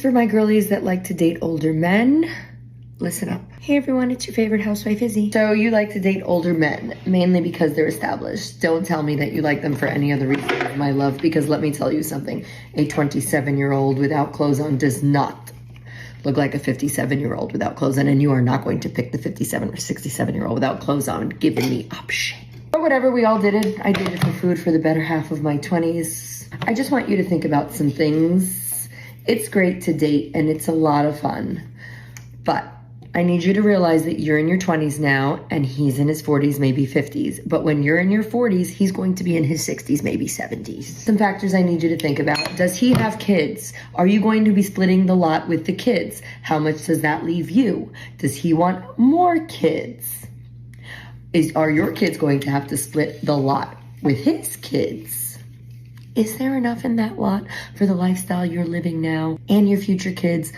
For my girlies that like to date older men, listen up. Hey everyone, it's your favorite housewife, Izzy. So you like to date older men, mainly because they're established. Don't tell me that you like them for any other reason, my love, because let me tell you something. A 27-year-old without clothes on does not look like a 57-year-old without clothes on, and you are not going to pick the 57 or 67-year-old without clothes on, giving me option. But whatever, we all did it. I did it for food for the better half of my 20s. I just want you to think about some things. It's great to date and it's a lot of fun, but I need you to realize that you're in your 20s now and he's in his 40s, maybe 50s. But when you're in your 40s, he's going to be in his 60s, maybe 70s. Some factors I need you to think about. Does he have kids? Are you going to be splitting the lot with the kids? How much does that leave you? Does he want more kids? Are your kids going to have to split the lot with his kids? Is there enough in that lot for the lifestyle you're living now and your future kids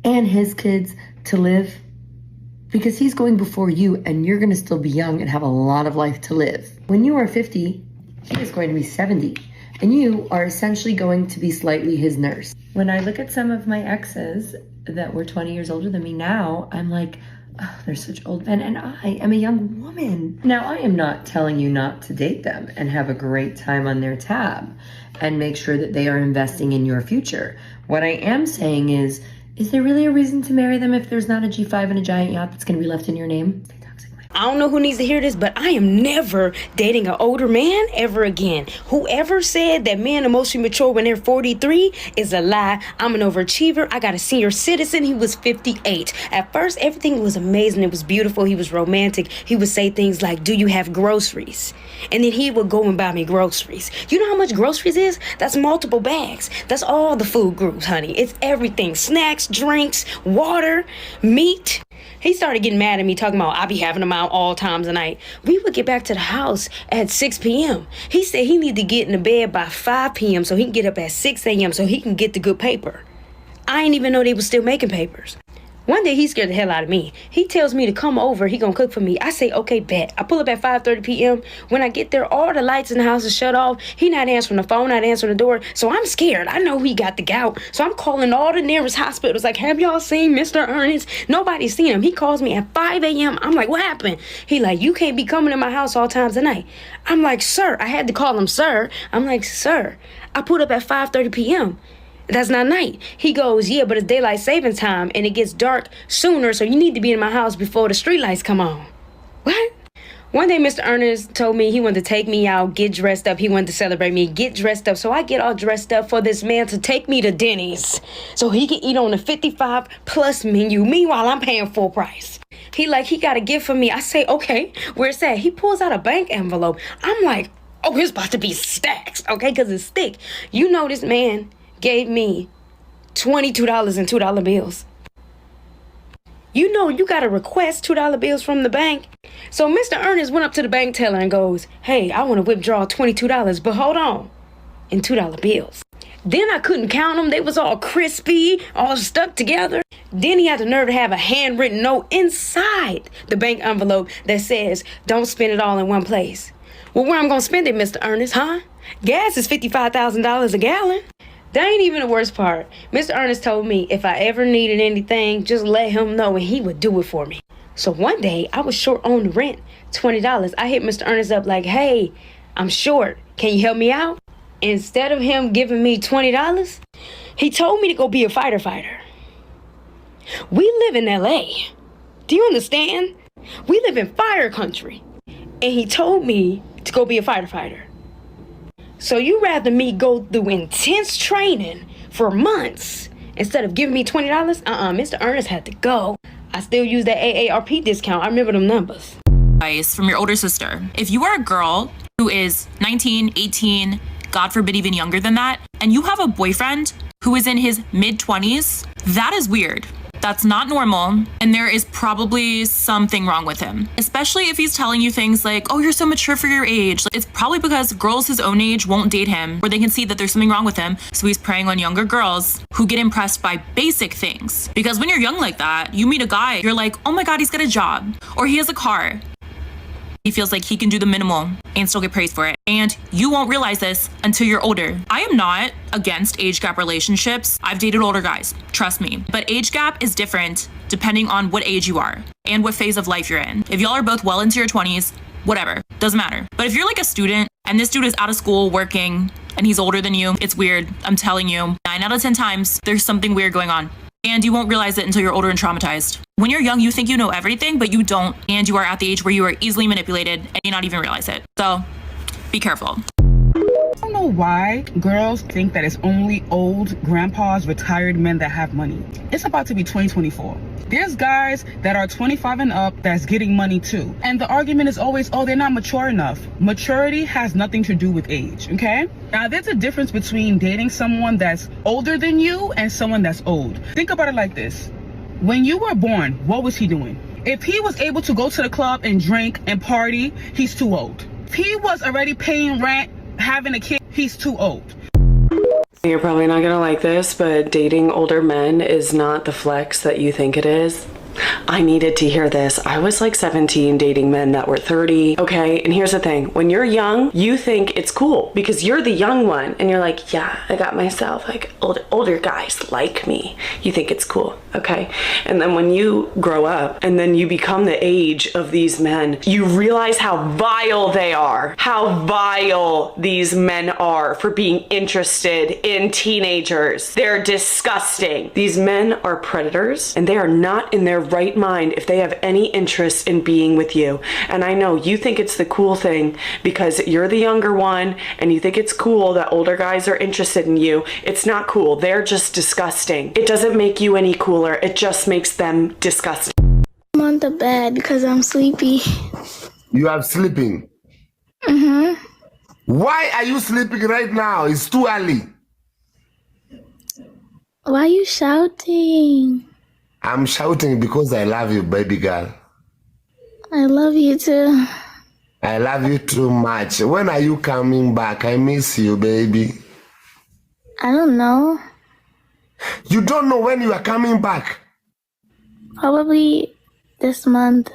and his kids to live? Because he's going before you and you're going to still be young and have a lot of life to live. When you are 50, he is going to be 70 and you are essentially going to be slightly his nurse. When I look at some of my exes that were 20 years older than me now, I'm like, oh, they're such old men and I am a young woman. Now, I am not telling you not to date them and have a great time on their tab and make sure that they are investing in your future. What I am saying is there really a reason to marry them if there's not a G5 and a giant yacht that's going to be left in your name? I don't know who needs to hear this, but I am never dating an older man ever again. Whoever said that men are mostly mature when they're 43 is a lie. I'm an overachiever. I got a senior citizen. He was 58. At first, everything was amazing. It was beautiful. He was romantic. He would say things like, do you have groceries? And then he would go and buy me groceries. You know how much groceries is? That's multiple bags. That's all the food groups, honey. It's everything. Snacks, drinks, water, meat. He started getting mad at me, talking about I be having them out all times of night. We would get back to the house at 6 p.m. He said he needed to get in the bed by 5 p.m. so he can get up at 6 a.m. so he can get the good paper. I didn't even know they was still making papers. One day, he scared the hell out of me. He tells me to come over. He gonna cook for me. I say, okay, bet. I pull up at 5:30 p.m. When I get there, all the lights in the house is shut off. He not answering the phone, not answering the door. So I'm scared. I know he got the gout. So I'm calling all the nearest hospitals. Like, have y'all seen Mr. Ernest? Nobody's seen him. He calls me at 5 a.m. I'm like, what happened? He like, you can't be coming to my house all times of night. I'm like, sir. I had to call him sir. I'm like, sir, I put up at 5:30 p.m. That's not night. He goes, yeah, but it's daylight savings time and it gets dark sooner, so you need to be in my house before the streetlights come on. What? One day, Mr. Ernest told me he wanted to take me out, get dressed up. He wanted to celebrate me, get dressed up. So I get all dressed up for this man to take me to Denny's so he can eat on the 55 plus menu. Meanwhile, I'm paying full price. He got a gift for me. I say, okay, where's that? He pulls out a bank envelope. I'm like, oh, it's about to be stacks, okay, because it's thick. You know this man gave me $22 in $2 bills. You know you gotta request $2 bills from the bank. So Mr. Ernest went up to the bank teller and goes, hey, I want to withdraw $22, but hold on, in $2 bills. Then I couldn't count them. They was all crispy, all stuck together. Then he had the nerve to have a handwritten note inside the bank envelope that says, don't spend it all in one place. Well, where I'm gonna spend it, Mr. Ernest, huh? Gas is $55,000 a gallon. That ain't even the worst part. Mr. Ernest told me if I ever needed anything, just let him know and he would do it for me. So one day, I was short on the rent, $20. I hit Mr. Ernest up like, hey, I'm short. Can you help me out? Instead of him giving me $20, he told me to go be a fighter. We live in LA. Do you understand? We live in fire country. And he told me to go be a fighter. So you rather me go through intense training for months instead of giving me $20? Mr. Ernest had to go. I still use that AARP discount. I remember them numbers. Advice from your older sister. If you are a girl who is 19, 18, God forbid even younger than that, and you have a boyfriend who is in his mid-20s, that is weird. That's not normal, and there is probably something wrong with him. Especially if he's telling you things like, oh, you're so mature for your age. It's probably because girls his own age won't date him, or they can see that there's something wrong with him, so he's preying on younger girls who get impressed by basic things. Because when you're young like that, you meet a guy, you're like, oh my God, he's got a job, or he has a car. He feels like he can do the minimal and still get praised for it. And you won't realize this until you're older. I am not against age gap relationships. I've dated older guys, trust me. But age gap is different depending on what age you are and what phase of life you're in. If y'all are both well into your 20s, whatever, doesn't matter. But if you're like a student and this dude is out of school working and he's older than you, it's weird. I'm telling you, 9 out of 10 times, there's something weird going on. And you won't realize it until you're older and traumatized. When you're young, you think you know everything, but you don't. And you are at the age where you are easily manipulated and you not even realize it. So be careful. I don't know why girls think that it's only old grandpas, retired men that have money. It's about to be 2024. There's guys that are 25 and up that's getting money too. And the argument is always, oh, they're not mature enough. Maturity has nothing to do with age, okay? Now, there's a difference between dating someone that's older than you and someone that's old. Think about it like this. When you were born, what was he doing? If he was able to go to the club and drink and party, he's too old. If he was already paying rent, having a kid, he's too old. You're probably not gonna like this, but dating older men is not the flex that you think it is. I needed to hear this. I was like 17 dating men that were 30. Okay, and here's the thing. When you're young, you think it's cool because you're the young one and you're like, yeah, I got myself like older guys like me. You think it's cool, okay? And then when you grow up and then you become the age of these men, you realize how vile they are, how vile these men are for being interested in teenagers. They're disgusting. These men are predators and they are not in their right mind if they have any interest in being with you. And I know you think it's the cool thing because you're the younger one and you think it's cool that older guys are interested in you. It's not cool. They're just disgusting. It doesn't make you any cooler. It just makes them disgusting. I'm on the bed because I'm sleepy. You are sleeping? Mm-hmm. Why are you sleeping right now? It's too early. Why are you shouting? I'm shouting because I love you, baby girl. I love you too. I love you too much. When are you coming back? I miss you, baby. I don't know. You don't know when you are coming back? Probably this month.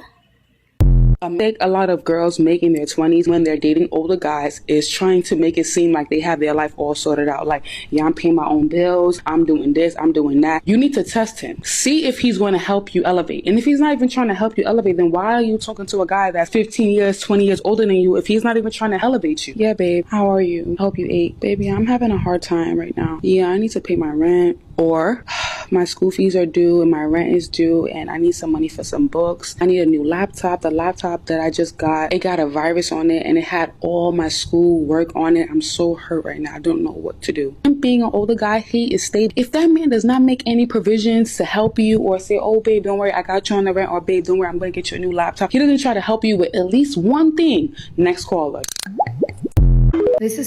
A mistake a lot of girls make in their 20s when they're dating older guys is trying to make it seem like they have their life all sorted out. Like, yeah, I'm paying my own bills. I'm doing this. I'm doing that. You need to test him. See if he's going to help you elevate. And if he's not even trying to help you elevate, then why are you talking to a guy that's 15 years, 20 years older than you if he's not even trying to elevate you? Yeah, babe. How are you? Hope you ate. Baby, I'm having a hard time right now. Yeah, I need to pay my rent. Or my school fees are due and my rent is due and I need some money for some books. I need a new laptop. The laptop that I just got, it got a virus on it and it had all my school work on it. I'm so hurt right now. I don't know what to do. And being an older guy, he is stable. If that man does not make any provisions to help you or say, oh, babe, don't worry, I got you on the rent, or babe, don't worry, I'm going to get you a new laptop. He doesn't try to help you with at least one thing. Next caller.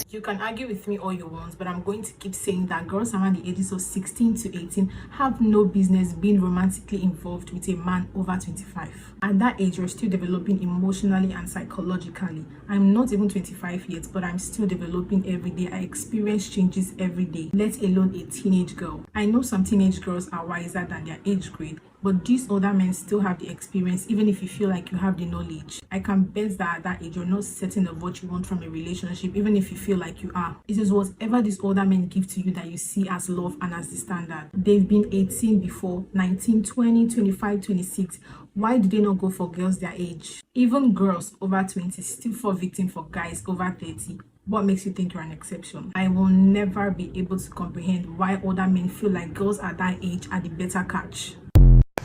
You can argue with me all you want, but I'm going to keep saying that girls around the ages of 16 to 18 have no business being romantically involved with a man over 25. At that age, you're still developing emotionally and psychologically. I'm not even 25 yet, but I'm still developing every day. I experience changes every day, let alone a teenage girl. I know some teenage girls are wiser than their age grade, but these older men still have the experience, even if you feel like you have the knowledge. I can bet that at that age, you're not certain of what you want from a relationship, even if you feel like you are. It is whatever these older men give to you that you see as love and as the standard. They've been 18 before, 19, 20, 25, 26. Why do they not go for girls their age? Even girls over 20 still fall victim for guys over 30. What makes you think you're an exception? I will never be able to comprehend why older men feel like girls at that age are the better catch.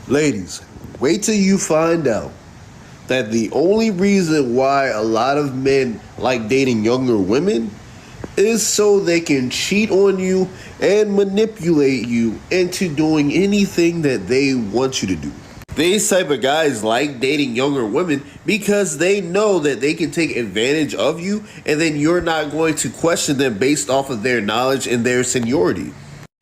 Ladies, wait till you find out that the only reason why a lot of men like dating younger women is so they can cheat on you and manipulate you into doing anything that they want you to do. These type of guys like dating younger women because they know that they can take advantage of you and then you're not going to question them based off of their knowledge and their seniority.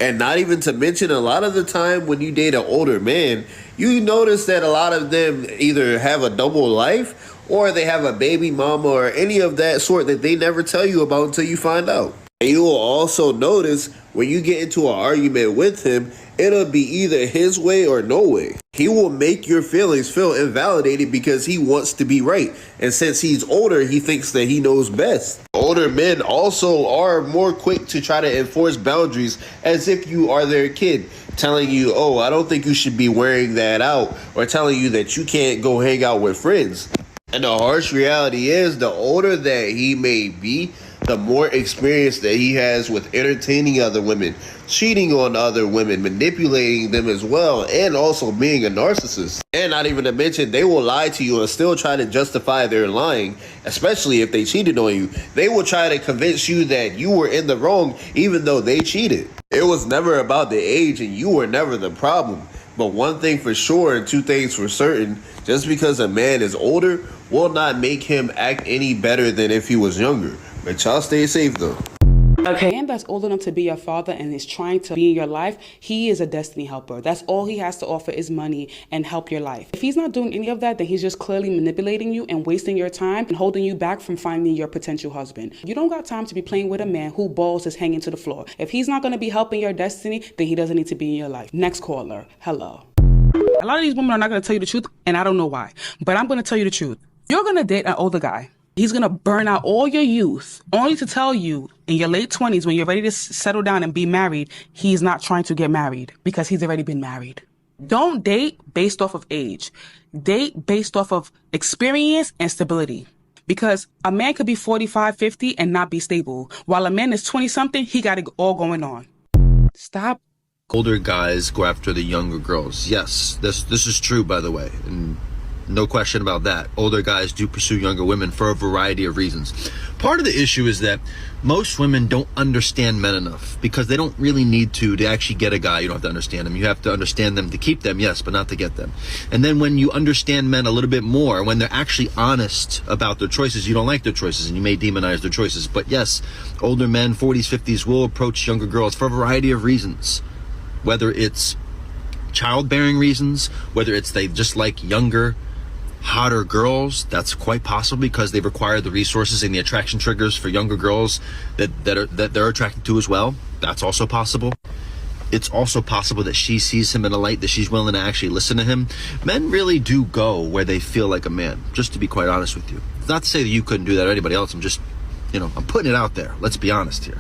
And not even to mention, a lot of the time when you date an older man, you notice that a lot of them either have a double life or they have a baby mama or any of that sort that they never tell you about until you find out. And you will also notice when you get into an argument with him, it'll be either his way or no way. He will make your feelings feel invalidated because he wants to be right. And since he's older, he thinks that he knows best. Older men also are more quick to try to enforce boundaries as if you are their kid, telling you, oh, I don't think you should be wearing that out, or telling you that you can't go hang out with friends. And the harsh reality is, the older that he may be, the more experience that he has with entertaining other women, cheating on other women, manipulating them as well, and also being a narcissist. And not even to mention, they will lie to you and still try to justify their lying, especially if they cheated on you. They will try to convince you that you were in the wrong even though they cheated. It was never about the age and you were never the problem. But one thing for sure and two things for certain, just because a man is older will not make him act any better than if he was younger. But y'all stay safe though. Okay. A man that's old enough to be your father and is trying to be in your life, he is a destiny helper. That's all he has to offer is money and help your life. If he's not doing any of that, then he's just clearly manipulating you and wasting your time and holding you back from finding your potential husband. You don't got time to be playing with a man who balls is hanging to the floor. If he's not going to be helping your destiny, then he doesn't need to be in your life. Next caller. Hello. A lot of these women are not going to tell you the truth, and I don't know why. But I'm going to tell you the truth. You're going to date an older guy. He's going to burn out all your youth, only to tell you in your late 20s, when you're ready to settle down and be married, he's not trying to get married because he's already been married. Don't date based off of age. Date based off of experience and stability. Because a man could be 45, 50 and not be stable. While a man is 20-something, he got it all going on. Stop. Older guys go after the younger girls. Yes, this is true, by the way. And no question about that. Older guys do pursue younger women for a variety of reasons. Part of the issue is that most women don't understand men enough because they don't really need to actually get a guy. You don't have to understand them. You have to understand them to keep them, yes, but not to get them. And then when you understand men a little bit more, when they're actually honest about their choices, you don't like their choices and you may demonize their choices. But yes, older men, 40s, 50s, will approach younger girls for a variety of reasons. Whether it's childbearing reasons, whether it's they just like younger, hotter girls, that's quite possible because they require the resources and the attraction triggers for younger girls that they're attracted to as well. That's also possible. It's also possible that she sees him in a light that she's willing to actually listen to him. Men really do go where they feel like a man, just to be quite honest with you. It's not to say that you couldn't do that or anybody else. I'm just, I'm putting it out there. Let's be honest here.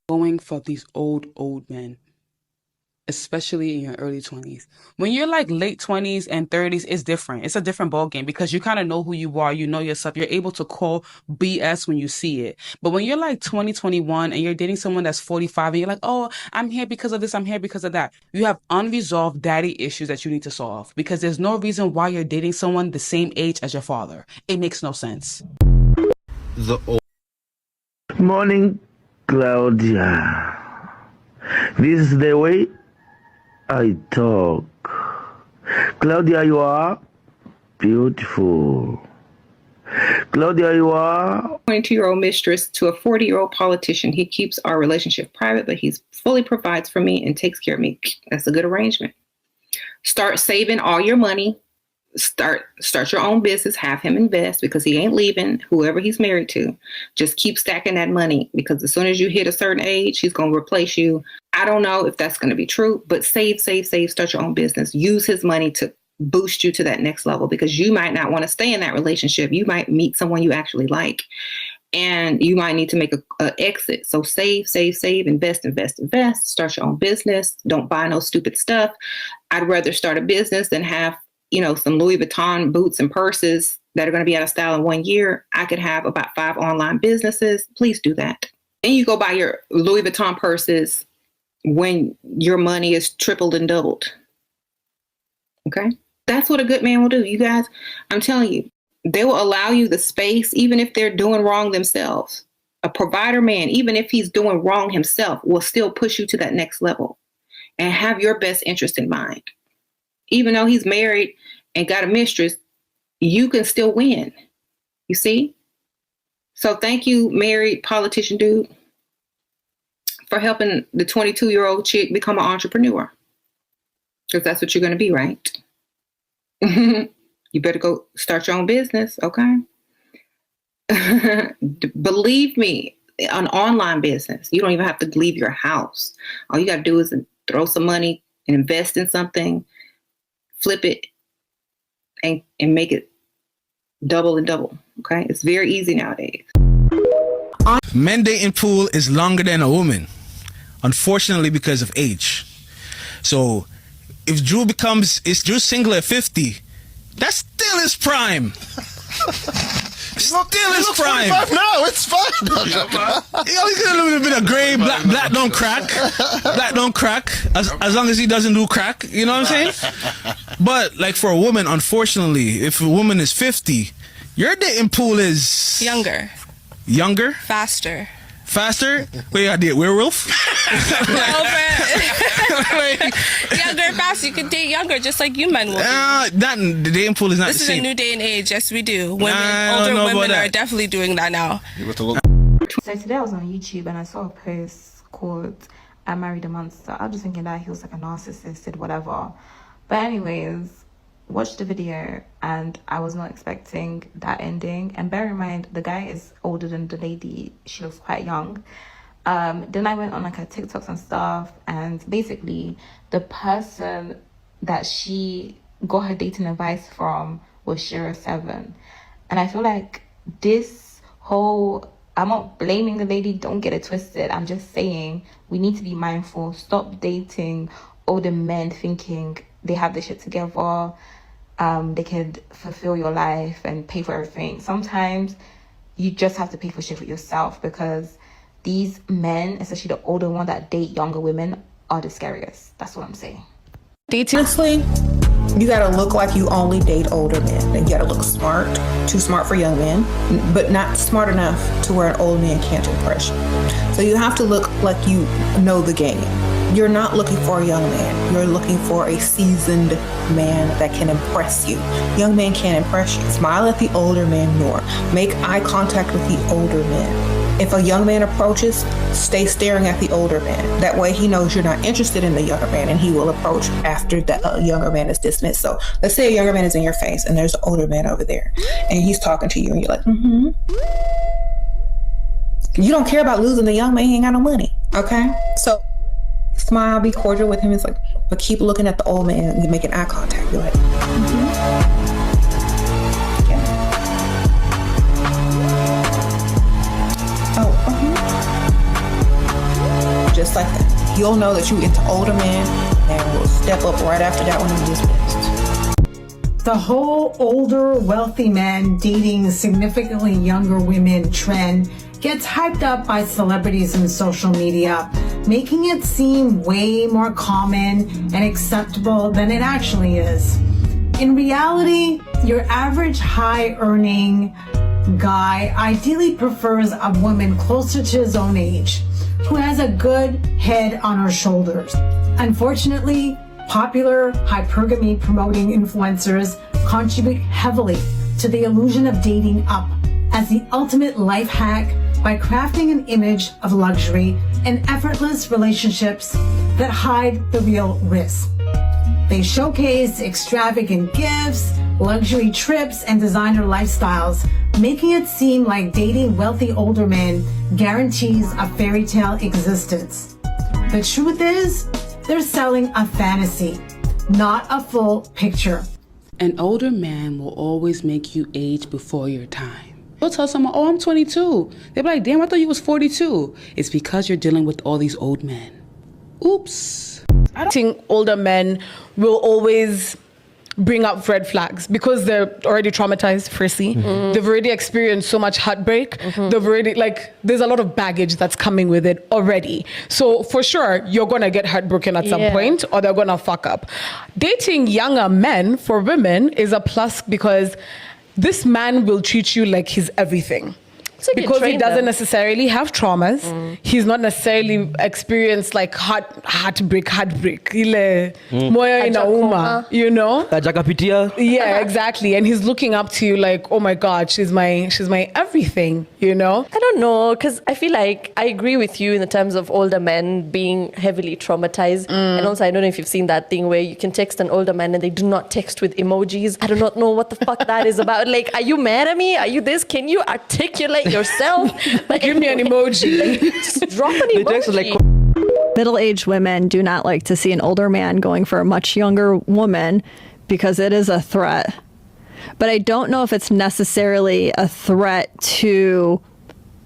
Going for these old men, especially in your early 20s. When you're like late 20s and 30s, it's different. It's a different ballgame because you kind of know who you are. You know yourself. You're able to call BS when you see it. But when you're like 20, 21 and you're dating someone that's 45 and you're like, oh, I'm here because of this. I'm here because of that. You have unresolved daddy issues that you need to solve because there's no reason why you're dating someone the same age as your father. It makes no sense. Morning, Claudia. This is the way I talk. Claudia, you are beautiful. Claudia, you are 22-year-old mistress to a 40-year-old politician. He keeps our relationship private, but he fully provides for me and takes care of me. That's a good arrangement. Start saving all your money. Start your own business. Have him invest because he ain't leaving whoever he's married to. Just keep stacking that money because as soon as you hit a certain age, he's going to replace you. I don't know if that's going to be true, but save, start your own business. Use his money to boost you to that next level because you might not want to stay in that relationship. You might meet someone you actually like and you might need to make a exit. So save, invest, start your own business. Don't buy no stupid stuff. I'd rather start a business than have some Louis Vuitton boots and purses that are going to be out of style in 1 year. I could have about 5 online businesses. Please do that. And you go buy your Louis Vuitton purses when your money is tripled and doubled. Okay? That's what a good man will do. You guys, I'm telling you, they will allow you the space, even if they're doing wrong themselves. A provider man, even if he's doing wrong himself, will still push you to that next level and have your best interest in mind. Even though he's married and got a mistress, you can still win. You see? So thank you, married politician dude, for helping the 22-year-old chick become an entrepreneur. Because that's what you're going to be, right? You better go start your own business, okay? Believe me, an online business, you don't even have to leave your house. All you got to do is throw some money and invest in something, flip it, and make it double and double. Okay, it's very easy nowadays. Men dating pool is longer than a woman, unfortunately, because of age. So if is Drew single at 50, that's still his prime. Still his prime. No, it's fine. He's got a little bit of gray. Black don't crack. Black don't crack. As long as he doesn't do crack, you know what I'm saying? But like for a woman, unfortunately, if a woman is 50, your dating pool is younger. Younger? Faster. Faster? Wait, I did werewolf? Younger, faster. You can date younger, just like you men will. The dating pool is not this the is same. a new day and age. Yes, we do. Older women are definitely doing that now. So today I was on YouTube and I saw a post called "I Married a Monster." I was just thinking that he was like a narcissist, did whatever. But anyways, watched the video and I was not expecting that ending. And bear in mind, the guy is older than the lady. She looks quite young. Then I went on like her TikToks and stuff, and basically the person that she got her dating advice from was Shira7. And I feel like this whole, I'm not blaming the lady, don't get it twisted. I'm just saying we need to be mindful. Stop dating older men thinking they have this shit together. They could fulfill your life and pay for everything. Sometimes you just have to pay for shit for yourself, because these men, especially the older ones that date younger women, are the scariest. That's what I'm saying. Honestly, you gotta look like you only date older men. And you gotta look smart, too smart for young men, but not smart enough to where an old man can't impress you. So you have to look like you know the game. You're not looking for a young man. You're looking for a seasoned man that can impress you. Young men can't impress you. Smile at the older man more. Make eye contact with the older men. If a young man approaches, stay staring at the older man. That way he knows you're not interested in the younger man, and he will approach after the younger man is dismissed. So let's say a younger man is in your face and there's an older man over there and he's talking to you and you're like, You don't care about losing the young man, he ain't got no money. Okay? So smile, be cordial with him. It's like, but keep looking at the old man and you're making eye contact. You're like, Just like that. You'll know that you into older men and will step up right after that when you're dismissed. The whole older, wealthy men dating significantly younger women trend gets hyped up by celebrities and social media, making it seem way more common and acceptable than it actually is. In reality, your average high-earning guy ideally prefers a woman closer to his own age, who has a good head on her shoulders. Unfortunately, popular hypergamy promoting influencers contribute heavily to the illusion of dating up as the ultimate life hack by crafting an image of luxury and effortless relationships that hide the real risk. They showcase extravagant gifts, luxury trips, and designer lifestyles, making it seem like dating wealthy older men guarantees a fairy tale existence. The truth is, they're selling a fantasy, not a full picture. An older man will always make you age before your time. You'll tell someone, oh, I'm 22. They'll be like, damn, I thought you was 42. It's because you're dealing with all these old men. Oops. I think older men will always bring up red flags because they're already traumatized, firstly. They've already experienced so much heartbreak. They've already, there's a lot of baggage that's coming with it already. So for sure, you're going to get heartbroken at some point, or they're going to fuck up. Dating younger men for women is a plus because this man will treat you like he's everything. like you because he train doesn't them. necessarily have traumas. He's not necessarily experienced like heartbreak. Ile moyo inauma, you know? Ajakapitia. Yeah, exactly. And he's looking up to you like, oh my God, she's my everything, you know? I don't know, because I feel like I agree with you in the terms of older men being heavily traumatized. And also, I don't know if you've seen that thing where you can text an older man and they do not text with emojis. I do not know what the fuck that is about. Like, are you mad at me? Are you this? Can you articulate yourself? Like, give me an emoji. Just drop an emoji. Middle-aged women do not like to see an older man going for a much younger woman because it is a threat. But I don't know if it's necessarily a threat to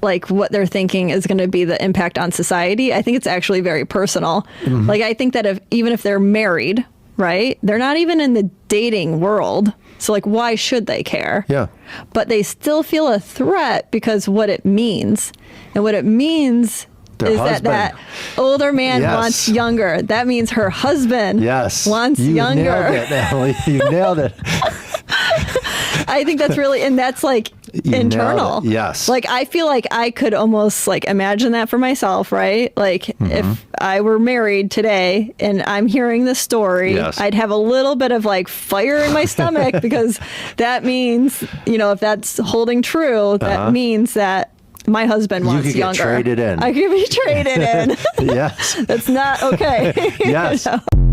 like what they're thinking is going to be the impact on society. I think it's actually very personal. Like, I think that even if they're married, right, they're not even in the dating world. So like, why should they care? Yeah. But they still feel a threat because what it means. And what it means is that older man wants younger. That means her husband wants younger. You nailed it, Natalie. You nailed it. I think that's really, and that's like internal. Yes. Like, I feel like I could almost like imagine that for myself, right? Like, if I were married today and I'm hearing this story, I'd have a little bit of like fire in my stomach because that means, you know, if that's holding true, that means that my husband wants you could younger. get traded in. I could be traded in. Yes. That's not okay. Yes. You know?